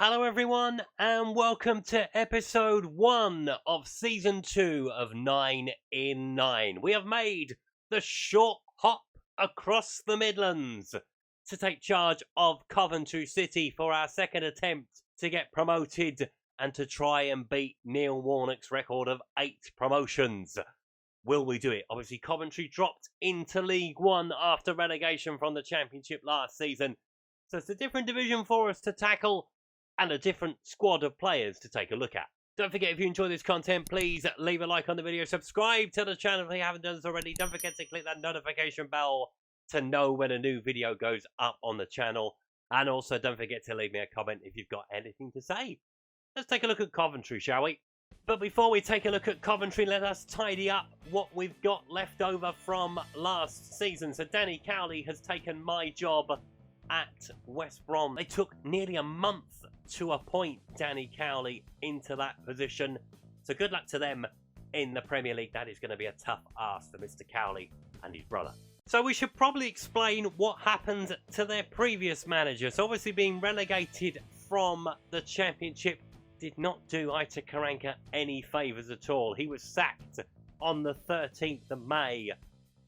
Hello everyone and welcome to episode 1 of season 2 of 9 in 9. We have made the short hop across the Midlands to take charge of Coventry City for our second attempt to get promoted and to try and beat Neil Warnocks' record of 8 promotions. Will we do it? Obviously Coventry dropped into League 1 after relegation from the Championship last season. So it's a different division for us to tackle and a different squad of players to take a look at. Don't forget, if you enjoy this content, please leave a like on the video, subscribe to the channel if you haven't done this already. Don't forget to click that notification bell to know when a new video goes up on the channel. And also don't forget to leave me a comment if you've got anything to say. Let's take a look at Coventry, shall we? But before we take a look at Coventry, let us tidy up what we've got left over from last season. So Danny Cowley has taken my job at West Brom. They took nearly a month to appoint Danny Cowley into that position. So good luck to them in the Premier League. That is going to be a tough ask for Mr. Cowley and his brother. So we should probably explain what happened to their previous manager. So obviously being relegated from the Championship did not do Ita Karanka any favours at all. He was sacked on the 13th of May.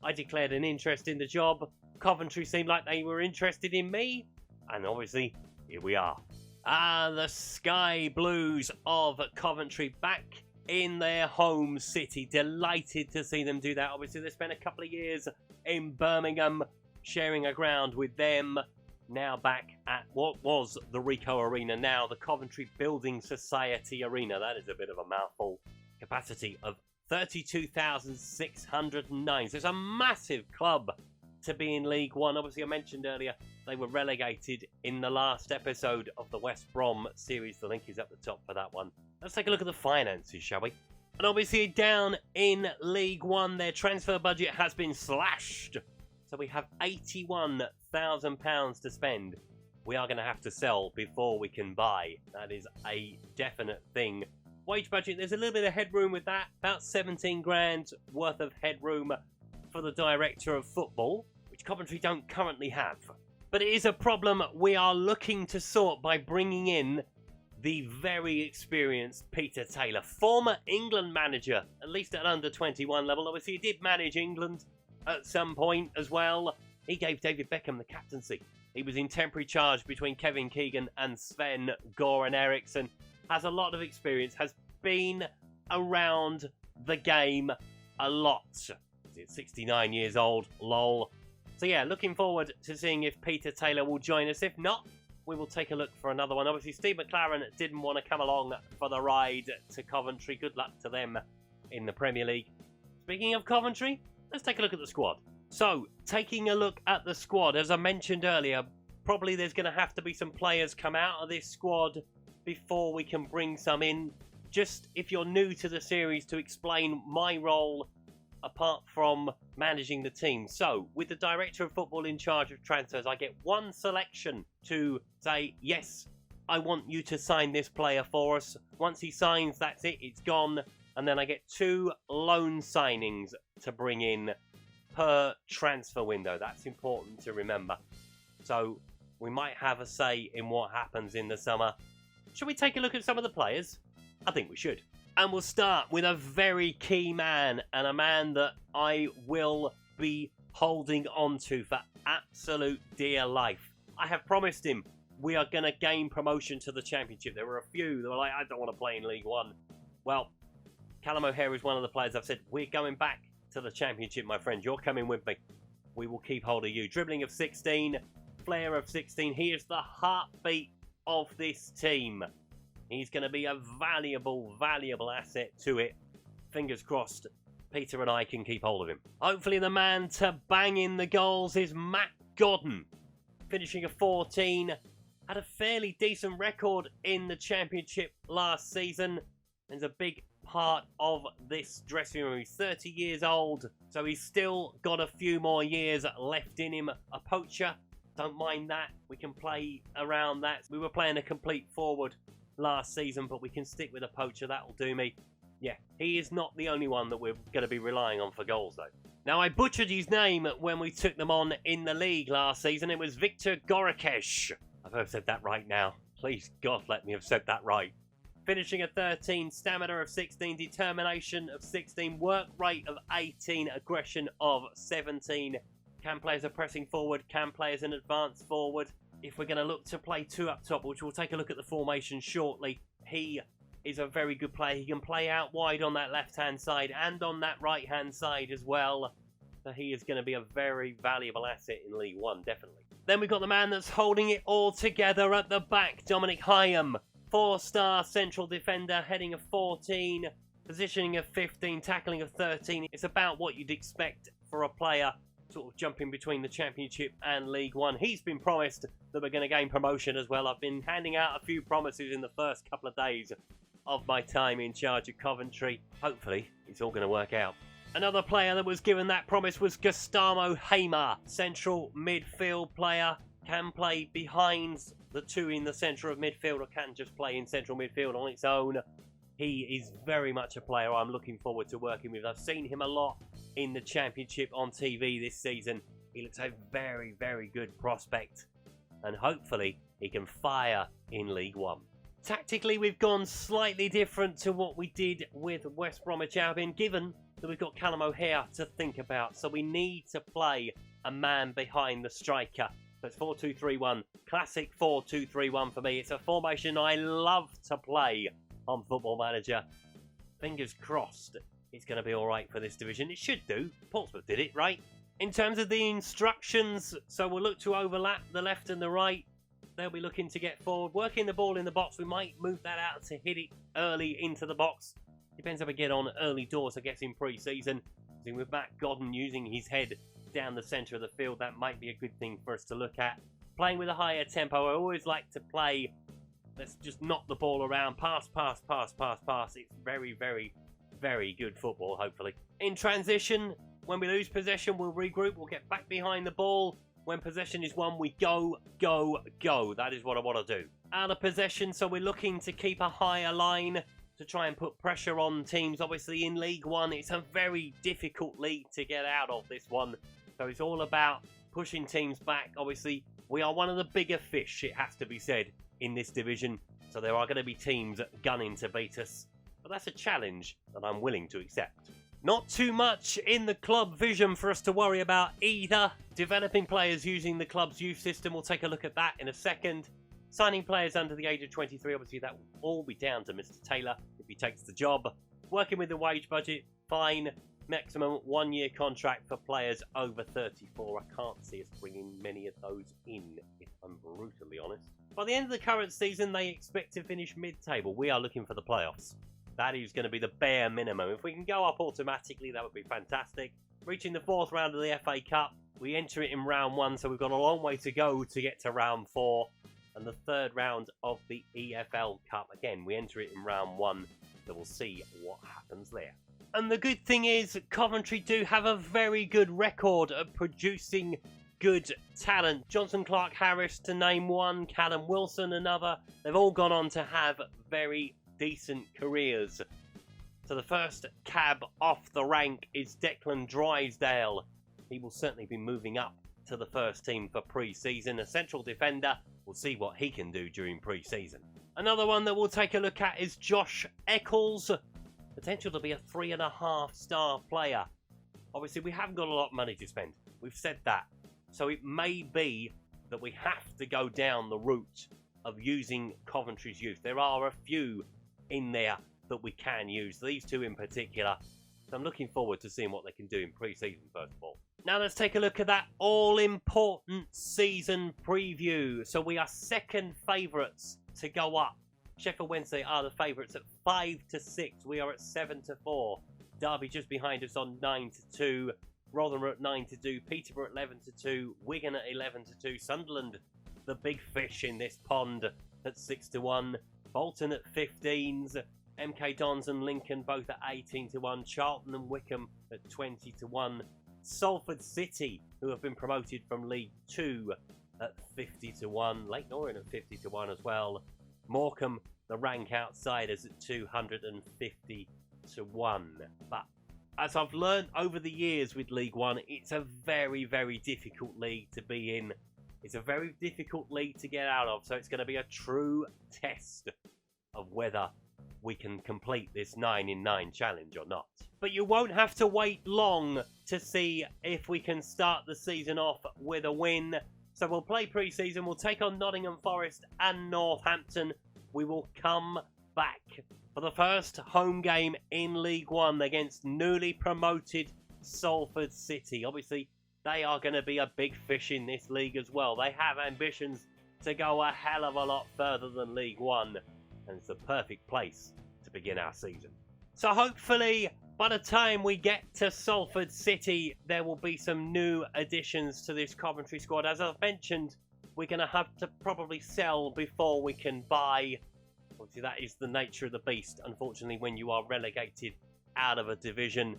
I declared an interest in the job. Coventry seemed like they were interested in me. And obviously, here we are. The Sky Blues of Coventry back in their home city. Delighted to see them do that. Obviously, they spent a couple of years in Birmingham sharing a ground with them. Now back at what was the Rico Arena, now the Coventry Building Society Arena. That is a bit of a mouthful. Capacity of 32,609. So it's a massive club to be in League 1. Obviously, I mentioned earlier they were relegated in the last episode of the West Brom series. The link is up the top for that one. Let's take a look at the finances, shall we? And obviously, down in League 1, their transfer budget has been slashed. So we have £81,000 to spend. We are going to have to sell before we can buy. That is a definite thing. Wage budget, there's a little bit of headroom with that. About 17 grand worth of headroom for the director of football, which Coventry don't currently have. But it is a problem we are looking to sort by bringing in the very experienced Peter Taylor, former England manager, at least at under 21 level. Obviously, he did manage England at some point as well. He gave David Beckham the captaincy. He was in temporary charge between Kevin Keegan and Sven Goran Eriksson. Has a lot of experience, has been around the game a lot. He's 69 years old, lol. So yeah, looking forward to seeing if Peter Taylor will join us. If not, we will take a look for another one. Obviously, Steve McLaren didn't want to come along for the ride to Coventry. Good luck to them in the Premier League. Speaking of Coventry, let's take a look at the squad. So, taking a look at the squad, as I mentioned earlier, probably there's going to have to be some players come out of this squad before we can bring some in. Just, if you're new to the series, to explain my role apart from managing the team. So, with the director of football in charge of transfers, I get one selection to say, yes, I want you to sign this player for us. Once he signs, that's it, it's gone. And then I get 2 loan signings to bring in per transfer window. That's important to remember. So, we might have a say in what happens in the summer. Should we take a look at some of the players? I think we should. And we'll start with a very key man, and a man that I will be holding on to for absolute dear life. I have promised him we are going to gain promotion to the Championship. There were a few that were like, I don't want to play in League 1. Well, Callum O'Hare is one of the players I've said, we're going back to the Championship, my friend. You're coming with me. We will keep hold of you. Dribbling of 16, flair of 16. He is the heartbeat of this team. He's going to be a valuable asset to it. Fingers crossed, Peter and I can keep hold of him. Hopefully the man to bang in the goals is Matt Godden. Finishing a 14. Had a fairly decent record in the Championship last season. He's a big part of this dressing room. He's 30 years old, so he's still got a few more years left in him. A poacher, don't mind that. We can play around that. We were playing a complete forward last season, but we can stick with a poacher. That'll do me. Yeah, he is not the only one that we're going to be relying on for goals, though. Now, I butchered his name when we took them on in the league last season. It was Victor Gorakesh. I hope I've said that right now. Please God, let me have said that right. Finishing at 13, stamina of 16, determination of 16, work rate of 18, aggression of 17. Can play as a pressing forward, can play as an advanced forward. If we're going to look to play 2 up top, which we'll take a look at the formation shortly, he is a very good player. He can play out wide on that left-hand side and on that right-hand side as well. So he is going to be a very valuable asset in League One, definitely. Then we've got the man that's holding it all together at the back, Dominic Hyam. 4-star central defender, heading of 14, positioning of 15, tackling of 13. It's about what you'd expect for a player sort of jumping between the Championship and League One. He's been promised that we're going to gain promotion as well. I've been handing out a few promises in the first couple of days of my time in charge of Coventry. Hopefully, it's all going to work out. Another player that was given that promise was Gustavo Hamer, central midfield player. Can play behind the 2 in the centre of midfield or can just play in central midfield on its own. He is very much a player I'm looking forward to working with. I've seen him a lot in the Championship on TV this season. He looks a very, very good prospect. And hopefully he can fire in League One. Tactically, we've gone slightly different to what we did with West Bromwich Albion, given that we've got Callum O'Hare to think about. So we need to play a man behind the striker. So it's 4-2-3-1. Classic 4-2-3-1 for me. It's a formation I love to play on Football Manager. Fingers crossed it's going to be all right for this division. It should do. Portsmouth did it, right? In terms of the instructions, so we'll look to overlap the left and the right. They'll be looking to get forward, working the ball in the box. We might move that out to hit it early into the box. Depends how we get on early doors, I guess, in pre-season. With Matt Godden using his head down the centre of the field, that might be a good thing for us to look at. Playing with a higher tempo, I always like to play, let's just knock the ball around, pass, pass, pass, pass, pass. It's very, very, very good football, hopefully. In transition, when we lose possession, we'll regroup, we'll get back behind the ball. When possession is won, we go, go, go. That is what I want to do. Out of possession, so we're looking to keep a higher line to try and put pressure on teams. Obviously, in League One, it's a very difficult league to get out of, this one. So it's all about pushing teams back. Obviously, we are one of the bigger fish, it has to be said, in this division. So there are going to be teams gunning to beat us. But that's a challenge that I'm willing to accept. Not too much in the club vision for us to worry about either. Developing players using the club's youth system, we'll take a look at that in a second. Signing players under the age of 23, obviously that will all be down to Mr. Taylor if he takes the job. Working with the wage budget, fine. Maximum 1-year contract for players over 34. I can't see us bringing many of those in, if I'm brutally honest. By the end of the current season, they expect to finish mid-table. We are looking for the playoffs. That is going to be the bare minimum. If we can go up automatically, that would be fantastic. Reaching the 4th round of the FA Cup, we enter it in round 1, so we've got a long way to go to get to round 4. And the 3rd round of the EFL Cup, again, we enter it in round 1, so we'll see what happens there. And the good thing is, Coventry do have a very good record of producing good talent. Johnson Clark Harris to name one, Callum Wilson another. They've all gone on to have very decent careers. So the first cab off the rank is Declan Drysdale. He will certainly be moving up to the first team for pre-season. A central defender. We'll see what he can do during pre-season. Another one that we'll take a look at is Josh Eccles. Potential to be a 3.5-star player. Obviously, we haven't got a lot of money to spend. We've said that. So it may be that we have to go down the route of using Coventry's youth. There are a few in there that we can use. These two in particular. So I'm looking forward to seeing what they can do in pre-season, first of all. Now let's take a look at that all-important season preview. So we are second favourites to go up. Sheffield Wednesday are the favourites at 5-6. We are at 7-4. Derby just behind us on 9-2. Rotherham are at 9-2. Peterborough at 11-2. Wigan at 11-2. Sunderland, the big fish in this pond, at 6-1. Bolton at 15s. MK Dons and Lincoln both at 18-1. Charlton and Wycombe at 20-1. Salford City, who have been promoted from League 2, at 50-1. Leyton Orient at 50-1 as well. Morecambe, the rank outsiders, at 250-1. But as I've learned over the years with League One, it's a very, very difficult league to be in. It's a very difficult league to get out of, so it's going to be a true test of whether we can complete this 9 in 9 challenge or not. But you won't have to wait long to see if we can start the season off with a win. So we'll play pre-season, we'll take on Nottingham Forest and Northampton. We will come back for the first home game in League One against newly promoted Salford City. Obviously, they are going to be a big fish in this league as well. They have ambitions to go a hell of a lot further than League One, and it's the perfect place to begin our season. So hopefully, by the time we get to Salford City, there will be some new additions to this Coventry squad. As I've mentioned, we're going to have to probably sell before we can buy. Obviously, that is the nature of the beast, unfortunately, when you are relegated out of a division.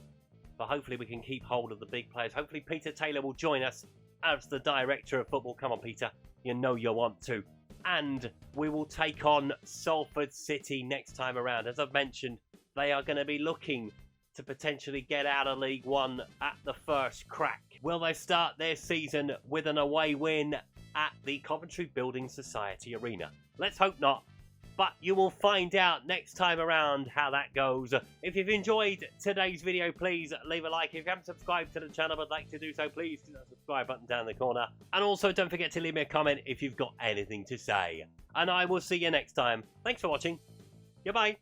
But hopefully we can keep hold of the big players. Hopefully Peter Taylor will join us as the director of football. Come on, Peter. You know you want to. And we will take on Salford City next time around. As I've mentioned, they are going to be looking to potentially get out of League One at the first crack. Will they start their season with an away win at the Coventry Building Society Arena? Let's hope not. But you will find out next time around how that goes. If you've enjoyed today's video, please leave a like. If you haven't subscribed to the channel but like to do so, please hit that subscribe button down in the corner. And also don't forget to leave me a comment if you've got anything to say. And I will see you next time. Thanks for watching. Goodbye.